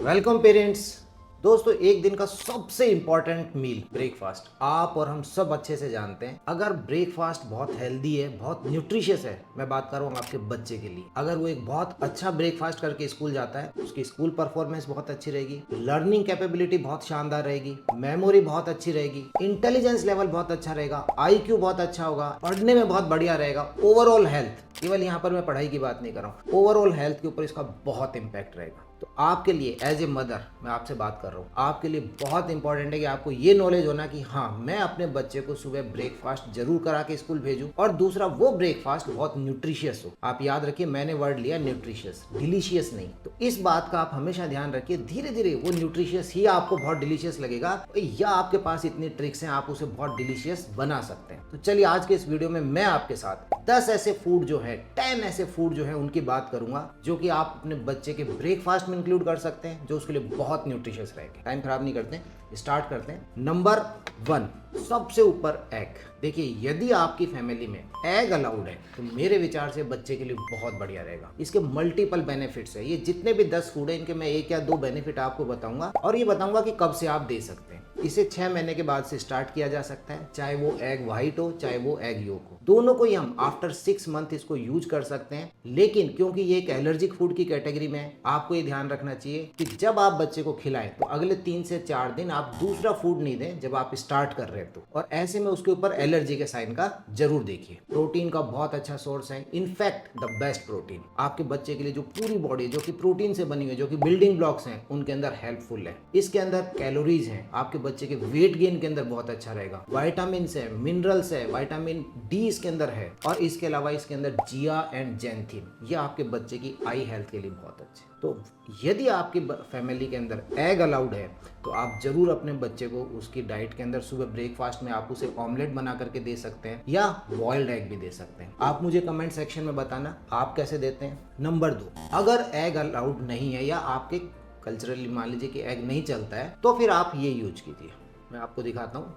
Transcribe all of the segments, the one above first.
Welcome parents. दोस्तों, एक दिन का सबसे इंपॉर्टेंट मील ब्रेकफास्ट आप और हम सब अच्छे से जानते हैं। अगर ब्रेकफास्ट बहुत हेल्दी है, बहुत न्यूट्रिशियस है, मैं बात कर रहा हूँ आपके बच्चे के लिए, अगर वो एक बहुत अच्छा ब्रेकफास्ट करके स्कूल जाता है, उसकी स्कूल परफॉर्मेंस बहुत अच्छी रहेगी, लर्निंग कैपेबिलिटी बहुत शानदार रहेगी, मेमोरी बहुत अच्छी रहेगी, इंटेलिजेंस लेवल बहुत अच्छा रहेगा, IQ बहुत अच्छा होगा, पढ़ने में बहुत बढ़िया रहेगा, ओवरऑल हेल्थ, केवल यहाँ पर मैं पढ़ाई की बात नहीं कर रहा हूँ, ओवरऑल हेल्थ के ऊपर इसका बहुत इंपैक्ट रहेगा। तो आपके लिए एज ए मदर मैं आपसे बात कर रहा हूँ, आपके लिए बहुत इंपॉर्टेंट है कि आपको ये नॉलेज होना कि हाँ, मैं अपने बच्चे को सुबह ब्रेकफास्ट जरूर करा के स्कूल भेजूं, और दूसरा वो ब्रेकफास्ट बहुत न्यूट्रिशियस हो। आप याद रखिए, मैंने वर्ड लिया न्यूट्रिशियस, डिलीशियस नहीं। तो इस बात का आप हमेशा ध्यान रखिए। धीरे धीरे वो न्यूट्रिशियस ही आपको बहुत डिलीशियस लगेगा, या आपके पास इतनी ट्रिक्स हैं, आप उसे बहुत डिलीशियस बना सकते हैं। तो चलिए, आज के इस वीडियो में मैं आपके साथ 10 ऐसे फूड जो है, 10 ऐसे फूड जो है, उनकी बात करूंगा जो कि आप अपने बच्चे के ब्रेकफास्ट में इंक्लूड कर सकते हैं, जो उसके लिए बहुत न्यूट्रिशियस रहेगा। टाइम खराब नहीं करते, स्टार्ट करते हैं। नंबर 1, सबसे ऊपर एग। देखिए, यदि आपकी फैमिली में एग अलाउड है तो मेरे विचार से बच्चे के लिए बहुत बढ़िया रहेगा। इसके मल्टीपल बेनिफिट्स है। ये जितने भी 10 फूड है, इनके मैं 1 या 2 बेनिफिट आपको बताऊंगा, और ये बताऊंगा कि कब से आप दे सकते हैं। इसे 6 महीने के बाद से स्टार्ट किया जा सकता है, चाहे वो एग व्हाइट हो, चाहे वो एग योक हो। दोनों को ही हम आफ्टर 6 मंथ इसको यूज कर सकते हैं। लेकिन क्योंकि ये एक एलर्जिक फूड की कैटेगरी में है, आपको ये ध्यान रखना चाहिए कि जब आप बच्चे को खिलाएं तो अगले 3 से 4 दिन आप दूसरा फूड नहीं दें जब आप स्टार्ट कर रहे हैं तो। और ऐसे में उसके ऊपर एलर्जी के साइन का जरूर देखिए। प्रोटीन का बहुत अच्छा सोर्स है, इनफैक्ट द बेस्ट प्रोटीन। आपके बच्चे के लिए जो पूरी बॉडी जो कि प्रोटीन से बनी हुई है, जो कि बिल्डिंग ब्लॉक्स हैं, उनके अंदर हेल्पफुल है। इसके अंदर कैलोरीज हैं, आपके बच्चे के वेट गेन के अंदर बहुत अच्छा रहेगा। विटामिन है, मिनरल्स है, विटामिन डी इसके अंदर है, और इसके अलावा इसके अंदर जिया एंड जेंथिन, ये आपके बच्चे की आई हेल्थ के लिए बहुत अच्छे। तो यदि आपकी फैमिली के अंदर एग अलाउड है तो आप जरूर अपने बच्चे को उसकी डाइट के अंदर सुबह ब्रेकफास्ट में आप उसे ऑमलेट बना करके दे सकते हैं, या बॉइल्ड एग भी दे सकते हैं। आप मुझे कमेंट सेक्शन में बताना आप कैसे देते हैं। नंबर 2, अगर एग अलाउड नहीं है, या आपके कल्चरली मान लीजिए कि एग नहीं चलता है, तो फिर आप ये यूज कीजिए। मैं आपको दिखाता हूँ।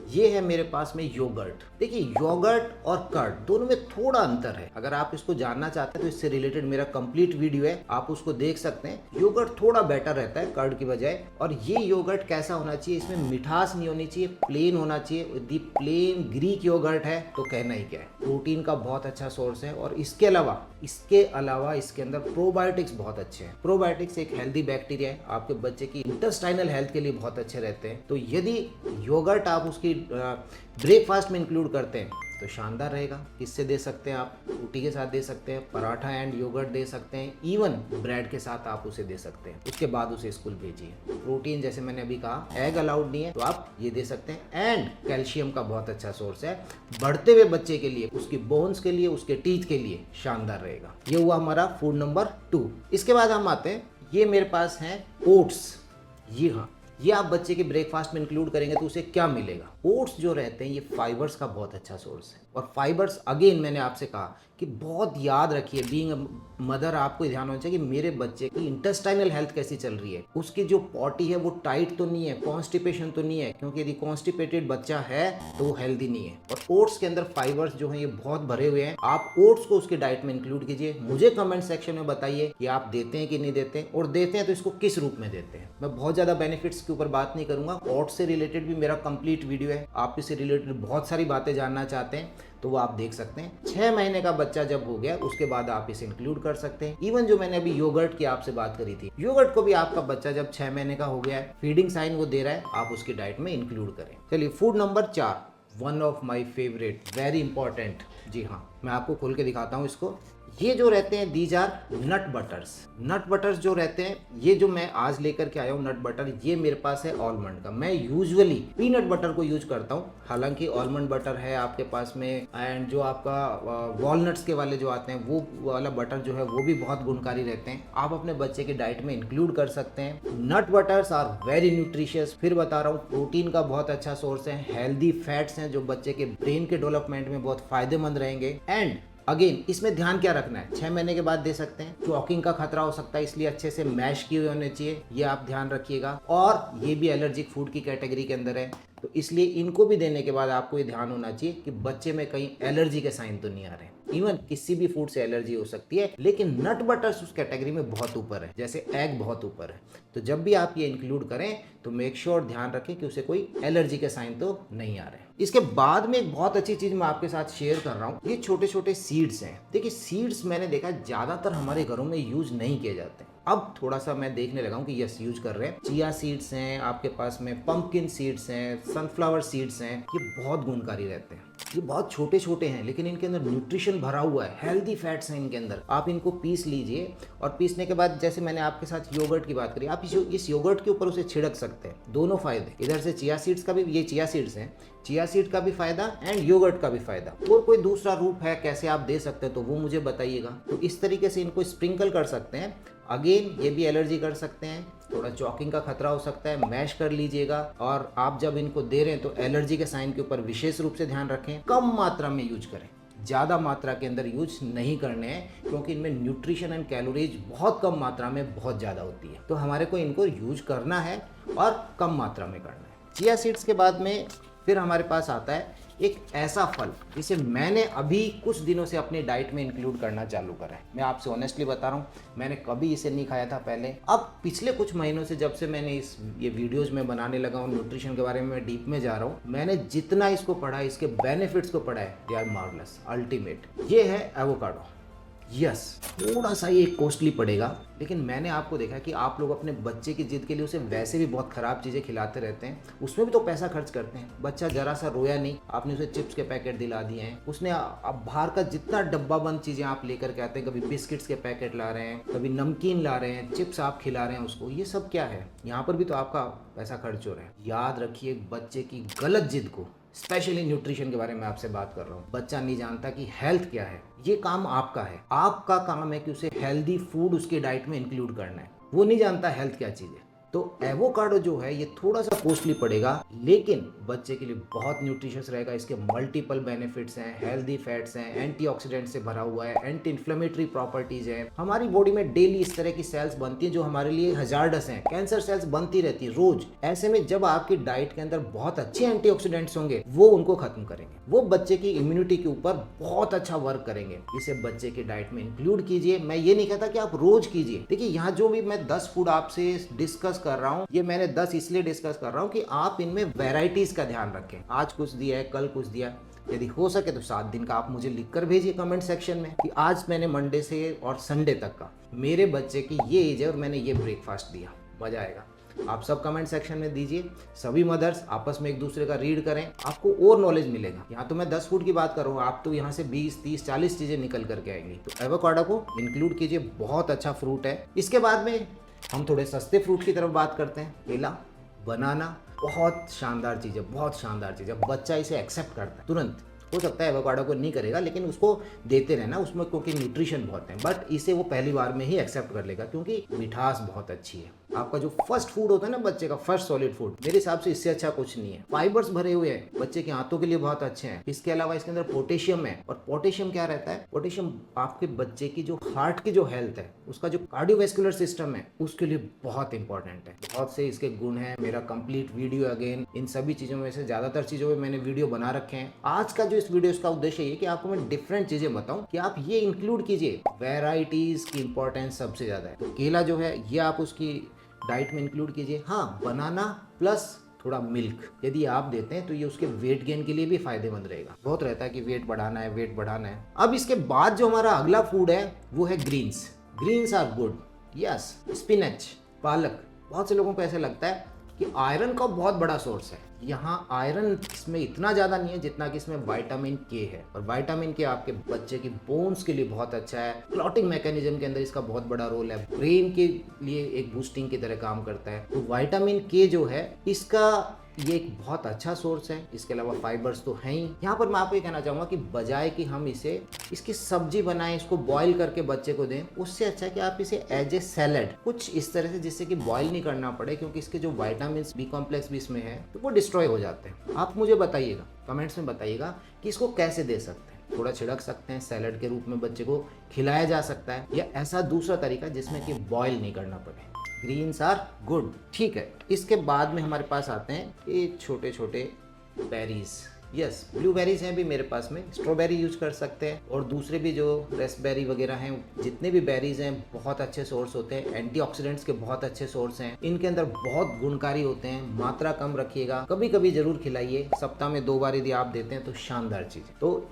ये है मेरे पास में योगर्ट। देखिए, योगर्ट और कर्ड दोनों में थोड़ा अंतर है। अगर आप इसको जानना चाहते हैं तो इससे रिलेटेड मेरा कंप्लीट वीडियो है, आप उसको देख सकते हैं। योगर्ट थोड़ा बेटर रहता है कर्ड की बजाय। और ये योगर्ट कैसा होना चाहिए, इसमें मिठास नहीं होनी चाहिए, प्लेन होना चाहिए। यदि प्लेन ग्रीक योगर्ट है तो कहना ही क्या है। प्रोटीन का बहुत अच्छा सोर्स है, और इसके अलावा इसके अंदर प्रोबायोटिक्स बहुत अच्छे हैं। प्रोबायोटिक्स एक हेल्दी बैक्टीरिया है, आपके बच्चे की इंटेस्टाइनल हेल्थ के लिए बहुत अच्छे रहते हैं। तो यदि योगर्ट आप उसकी ब्रेकफास्ट में इंक्लूड करते हैं तो शानदार रहेगा। इससे दे सकते हैं, आप रोटी के साथ दे सकते हैं, पराठा एंड योगर्ट दे सकते हैं, इवन ब्रेड के साथ आप उसे दे सकते हैं। उसके बाद उसे स्कूल भेजिए। प्रोटीन, जैसे मैंने अभी कहा, एग अलाउड नहीं है तो आप ये दे सकते हैं। एंड कैल्शियम का बहुत अच्छा सोर्स है, बढ़ते हुए बच्चे के लिए, उसकी बोन्स के लिए, उसके टीथ के लिए शानदार रहेगा। ये हुआ हमारा फूड नंबर 2। इसके बाद हम आते हैं, ये मेरे पास है ओट्स। जी हाँ, ये आप बच्चे के ब्रेकफास्ट में इंक्लूड करेंगे तो उसे क्या मिलेगा। ओट्स जो रहते हैं, ये फाइबर्स का बहुत अच्छा सोर्स है। और फाइबर्स, अगेन मैंने आपसे कहा कि बहुत याद रखिए, बीइंग मदर आपको ध्यान होना चाहिए कि मेरे बच्चे की इंटेस्टाइनल हेल्थ कैसी चल रही है, उसकी जो पॉटी है वो टाइट तो नहीं है, कॉन्स्टिपेशन तो नहीं है, क्योंकि यदि कॉन्स्टिपेटेड बच्चा है तो वो हेल्दी नहीं है। और ओट्स के अंदर फाइबर्स जो है ये बहुत भरे हुए हैं। आप ओट्स को उसकी डाइट में इंक्लूड कीजिए। मुझे कमेंट सेक्शन में बताइए कि आप देते हैं कि नहीं देते, और देते हैं तो इसको किस रूप में देते हैं। मैं बहुत ज्यादा बेनिफिट्स के ऊपर बात नहीं करूंगा, ओट्स से रिलेटेड भी मेरा कंप्लीट वीडियो है। आप इससे रिलेटेड बहुत सारी बातें जानना चाहते हैं तो वो आप देख सकते हैं। 6 महीने का बच्चा जब हो गया उसके बाद आप इसे इंक्लूड कर सकते हैं। इवन जो मैंने अभी योगर्ट की आपसे बात करी थी, योगर्ट को भी आपका बच्चा जब 6 महीने का हो गया है, फीडिंग साइन वो दे रहा है, आप उसकी डाइट में इंक्लूड करें। चलिए, food number 4, one of my favourite, very important. जी हाँ, मैं आपको खोल के दिखाता हूँ इसको। ये जो रहते हैं, these are nut butters. Nut butters जो रहते हैं, ये जो मैं आज लेकर के आया हूँ नट बटर, ये मेरे पास है ऑलमंड का। मैं यूजुअली पीनट बटर को यूज करता हूँ, हालांकि ऑलमंड बटर है आपके पास में, एंड जो आपका वॉलनट्स के वाले जो आते हैं, वो वाला बटर जो है वो भी बहुत गुणकारी रहते हैं। आप अपने बच्चे की डाइट में इंक्लूड कर सकते हैं। नट बटर्स आर वेरी न्यूट्रिशियस। फिर बता रहा हूँ, प्रोटीन का बहुत अच्छा सोर्स है, हेल्दी फैट्स हैं जो बच्चे के ब्रेन के डेवलपमेंट में बहुत फायदेमंद रहेंगे। एंड अगेन, इसमें ध्यान क्या रखना है, 6 महीने के बाद दे सकते हैं। चॉकिंग का खतरा हो सकता है, इसलिए अच्छे से मैश किए हुए होने चाहिए, ये आप ध्यान रखिएगा। और ये भी एलर्जिक फूड की कैटेगरी के अंदर है, तो इसलिए इनको भी देने के बाद आपको ये ध्यान होना चाहिए कि बच्चे में कहीं एलर्जी के साइन तो नहीं आ रहे। इवन किसी भी फूड से एलर्जी हो सकती है, लेकिन नट बटर्स उस कैटेगरी में बहुत ऊपर है, जैसे एग बहुत ऊपर है। तो जब भी आप ये इंक्लूड करें तो मेक श्योर ध्यान रखें कि उसे कोई एलर्जी के साइन तो नहीं आ रहे। इसके बाद में एक बहुत अच्छी चीज मैं आपके साथ शेयर कर रहा हूँ, ये छोटे छोटे सीड्स हैं। देखिए सीड्स मैंने देखा ज्यादातर हमारे घरों में यूज नहीं किए जाते, अब थोड़ा सा मैं देखने लगा हूँ कि यस यूज कर रहे हैं। चिया सीड्स हैं आपके पास में, पंपकिन सीड्स हैं, सनफ्लावर सीड्स हैं, ये बहुत गुणकारी रहते हैं। ये बहुत छोटे छोटे हैं लेकिन इनके अंदर न्यूट्रिशन भरा हुआ है, हेल्दी फैट्स हैं इनके अंदर। आप इनको पीस लीजिए और पीसने के बाद जैसे मैंने आपके साथ योगर्ट की बात करी, आप इस योगर्ट के ऊपर उसे छिड़क सकते हैं। दोनों फायदे, इधर से चिया सीड्स का भी, ये चिया सीड्स हैं, चिया सीड का भी फायदा एंड योगर्ट का भी फायदा। और कोई दूसरा रूप है कैसे आप दे सकते हैं तो वो मुझे बताइएगा। तो इस तरीके से इनको स्प्रिंकल कर सकते हैं। अगेन ये भी एलर्जी कर सकते हैं, थोड़ा चॉकिंग का खतरा हो सकता है, मैश कर लीजिएगा। और आप जब इनको दे रहे हैं तो एलर्जी के साइन के ऊपर विशेष रूप से ध्यान रखें, कम मात्रा में यूज करें, ज़्यादा मात्रा के अंदर यूज नहीं करने हैं, क्योंकि इनमें न्यूट्रिशन एंड कैलोरीज बहुत कम मात्रा में बहुत ज़्यादा होती है। तो हमारे को इनको यूज करना है और कम मात्रा में करना है। चिया सीड्स के बाद में फिर हमारे पास आता है एक ऐसा फल जिसे मैंने अभी कुछ दिनों से अपनी डाइट में इंक्लूड करना चालू करा है। मैं आपसे ऑनेस्टली बता रहा हूँ, मैंने कभी इसे नहीं खाया था पहले। अब पिछले कुछ महीनों से जब से मैंने ये वीडियोज में बनाने लगा हूँ, न्यूट्रिशन के बारे में मैं डीप में जा रहा हूँ, मैंने जितना इसको पढ़ा है, इसके बेनिफिट्स को पढ़ा है, दे आर मार्वलस, अल्टीमेट। ये है एवोकाडो। यस थोड़ा सा ये कॉस्टली पड़ेगा, लेकिन मैंने आपको देखा कि आप लोग अपने बच्चे की जिद के लिए उसे वैसे भी बहुत ख़राब चीज़ें खिलाते रहते हैं, उसमें भी तो पैसा खर्च करते हैं। बच्चा जरा सा रोया नहीं, आपने उसे चिप्स के पैकेट दिला दिए हैं, उसने अब बाहर का जितना डब्बा बंद चीज़ें आप लेकर के आते हैं, कभी बिस्किट्स के पैकेट ला रहे हैं, कभी नमकीन ला रहे हैं, चिप्स आप खिला रहे हैं उसको, ये सब क्या है? यहाँ पर भी तो आपका पैसा खर्च हो रहा है। याद रखिए बच्चे की गलत जिद को, स्पेशली न्यूट्रिशन के बारे में आपसे बात कर रहा हूँ। बच्चा नहीं जानता कि हेल्थ क्या है, ये काम आपका है। आपका काम है कि उसे हेल्दी फूड उसकी डाइट में इंक्लूड करना है। वो नहीं जानता हेल्थ क्या चीज़ है। तो एवोकाडो जो है ये थोड़ा सा कॉस्टली पड़ेगा, लेकिन बच्चे के लिए बहुत न्यूट्रिशियस रहेगा। इसके मल्टीपल बेनिफिट्स हैं, हेल्दी फैट्स हैं, एंटीऑक्सीडेंट से भरा हुआ है, एंटी इन्फ्लेमेटरी प्रॉपर्टीज है। हमारी बॉडी में डेली इस तरह की सेल्स बनती है जो हमारे लिए हजार्डस हैं, कैंसर सेल्स बनती रहती है रोज। ऐसे में जब आपकी डाइट के अंदर बहुत अच्छे एंटीऑक्सीडेंट्स होंगे, वो उनको खत्म करेंगे, वो बच्चे की इम्यूनिटी के ऊपर बहुत अच्छा वर्क करेंगे। इसे बच्चे की डाइट में इंक्लूड कीजिए। मैं ये नहीं कहता कि आप रोज कीजिए। देखिए यहाँ जो भी मैं 10 फूड आपसे डिस्कस कर रहा हूँ, ये मैंने 10 इसलिए डिस्कस कर रहा हूँ कि आप इनमें वैरायटीज का ध्यान रखें। आज कुछ दिया है, कल कुछ दिया। यदि हो सके तो 7 दिन का आप मुझे लिखकर भेजिए कमेंट सेक्शन में कि आज मैंने मंडे से और संडे तक का, मेरे बच्चे की ये एज है और मैंने ये ब्रेकफास्ट दिया। मजा आएगा। आप सब कमेंट सेक्शन में दीजिए। सभी मदर्स आपस में एक दूसरे का रीड करें, आपको और नॉलेज मिलेगा। यहाँ तो मैं 10 फूड की बात कर रहा हूँ, आप तो यहाँ से 20, 30, 40 चीजें निकल करके आएंगी। तो एवोकाडो को इंक्लूड कीजिए, बहुत अच्छा फ्रूट है। इसके बाद में हम थोड़े सस्ते फ्रूट की तरफ बात करते हैं। केला, बनाना, बहुत शानदार चीज़ है, बहुत शानदार चीज़ है। बच्चा इसे एक्सेप्ट करता है तुरंत। हो सकता है एवोकाडो को नहीं करेगा, लेकिन उसको देते रहना, उसमें क्योंकि न्यूट्रिशन बहुत है। बट इसे वो पहली बार में ही एक्सेप्ट कर लेगा क्योंकि मिठास बहुत अच्छी है। आपका जो फर्स्ट फूड होता है ना बच्चे का, फर्स्ट सॉलिड फूड, मेरे हिसाब से इससे अच्छा कुछ नहीं है। फाइबर्स भरे हुए हैं, बच्चे के आंतों के लिए बहुत अच्छे हैं। इसके अलावा इसके अंदर पोटेशियम है। और पोटेशियम क्या रहता है? पोटेशियम आपके बच्चे की जो हार्ट की जो हेल्थ है, उसका जो कार्डियोवैस्कुलर सिस्टम है, उसके लिए बहुत इंपॉर्टेंट है। बहुत से इसके गुण हैं। मेरा कंप्लीट वीडियो अगेन इन सभी चीजों में से ज्यादातर चीजों में मैंने वीडियो बना रखे हैं। आज का जो इस वीडियो का उद्देश्य ये कि आपको मैं डिफरेंट चीजें बताऊं कि आप ये इंक्लूड कीजिए। वैरायटीज की इंपॉर्टेंस सबसे ज्यादा है। तो केला जो है ये आप उसकी डाइट में इंक्लूड कीजिए। हाँ, बनाना प्लस थोड़ा मिल्क यदि आप देते हैं तो ये उसके वेट गेन के लिए भी फायदेमंद रहेगा। बहुत रहता है कि वेट बढ़ाना है, वेट बढ़ाना है। अब इसके बाद जो हमारा अगला फूड है वो है greens. Greens are good. Yes, spinach, पालक। बहुत से लोगों को ऐसे लगता है कि आयरन का बहुत बड़ा सोर्स है। यहाँ आयरन इसमें इतना ज़्यादा नहीं है जितना कि इसमें विटामिन के है। और विटामिन के आपके बच्चे की बोन्स के लिए बहुत अच्छा है। क्लॉटिंग मैकेनिज्म के अंदर इसका बहुत बड़ा रोल है। ब्रेन के लिए एक बूस्टिंग की तरह काम करता है। तो विटामिन के जो है इसका ये एक बहुत अच्छा सोर्स है। इसके अलावा फाइबर्स तो हैं ही। यहाँ पर मैं आपको ये कहना चाहूँगा कि बजाय कि हम इसकी सब्जी बनाएं, इसको बॉईल करके बच्चे को दें, उससे अच्छा है कि आप इसे एज ए सैलेड कुछ इस तरह से, जिससे कि बॉईल नहीं करना पड़े, क्योंकि इसके जो विटामिन बी कॉम्प्लेक्स भी इसमें है तो वो डिस्ट्रॉय हो जाते हैं। आप मुझे बताइएगा, कमेंट्स में बताइएगा कि इसको कैसे दे सकते हैं। थोड़ा छिड़क सकते हैं, सैलेड के रूप में बच्चे को खिलाया जा सकता है, या ऐसा दूसरा तरीका जिसमें कि बॉईल नहीं करना पड़े। ग्रीन्स आर गुड, ठीक है। इसके बाद में हमारे पास आते हैं ये छोटे छोटे बेरीज। यस, ब्लूबेरीज हैं भी मेरे पास में, स्ट्रॉबेरी यूज कर सकते हैं और दूसरे भी जो रेस्पबेरी वगैरह हैं, जितने भी बेरीज हैं बहुत अच्छे सोर्स होते हैं, एंटीऑक्सीडेंट्स के बहुत अच्छे सोर्स हैं, इनके अंदर बहुत गुणकारी होते हैं। मात्रा कम रखिएगा, कभी कभी जरूर खिलाइए, सप्ताह में 2 बार यदि आप देते हैं तो शानदार चीज़। तो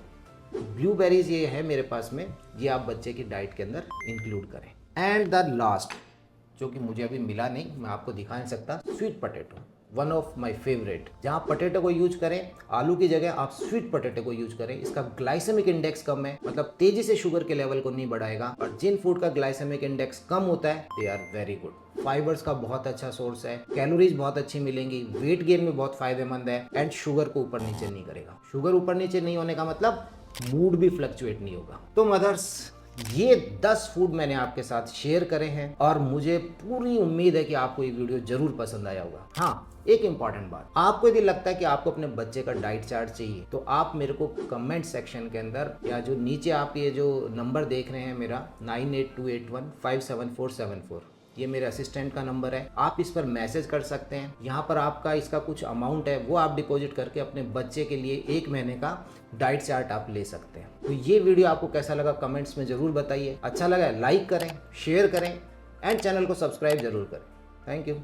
ब्लूबेरीज ये है मेरे पास में, ये आप बच्चे की डाइट के अंदर इंक्लूड करें। एंड द लास्ट, जो कि मुझे अभी मिला नहीं, मैं आपको दिखा नहीं सकता, sweet potato, one of my favourite. जहाँ पोटैटो को यूज करें, आलू की जगह आप स्वीट पोटैटो को यूज करें। इसका ग्लाइसेमिक इंडेक्स कम है, मतलब तेजी से शुगर के लेवल को नहीं बढ़ाएगा। और जिन फूड का ग्लाइसेमिक इंडेक्स कम होता है they are very good. Fibres का बहुत अच्छा सोर्स है, कैलोरीज बहुत अच्छी मिलेंगी, वेट गेन में बहुत फायदेमंद है, एंड शुगर को ऊपर नीचे नहीं करेगा। शुगर ऊपर नीचे नहीं होने का मतलब मूड भी फ्लक्चुएट नहीं होगा। तो मदर्स, ये 10 फूड मैंने आपके साथ शेयर करे हैं और मुझे पूरी उम्मीद है कि आपको ये वीडियो जरूर पसंद आया होगा। हाँ, एक इंपॉर्टेंट बात, आपको यदि लगता है कि आपको अपने बच्चे का डाइट चार्ट चाहिए तो आप मेरे को कमेंट सेक्शन के अंदर, या जो नीचे आप ये जो नंबर देख रहे हैं मेरा 9828157474, ये मेरे असिस्टेंट का नंबर है, आप इस पर मैसेज कर सकते हैं। यहाँ पर आपका इसका कुछ अमाउंट है, वो आप डिपॉजिट करके अपने बच्चे के लिए 1 महीने का डाइट चार्ट आप ले सकते हैं। तो ये वीडियो आपको कैसा लगा कमेंट्स में जरूर बताइए। अच्छा लगा लाइक करें, शेयर करें एंड चैनल को सब्सक्राइब जरूर करें। Thank you.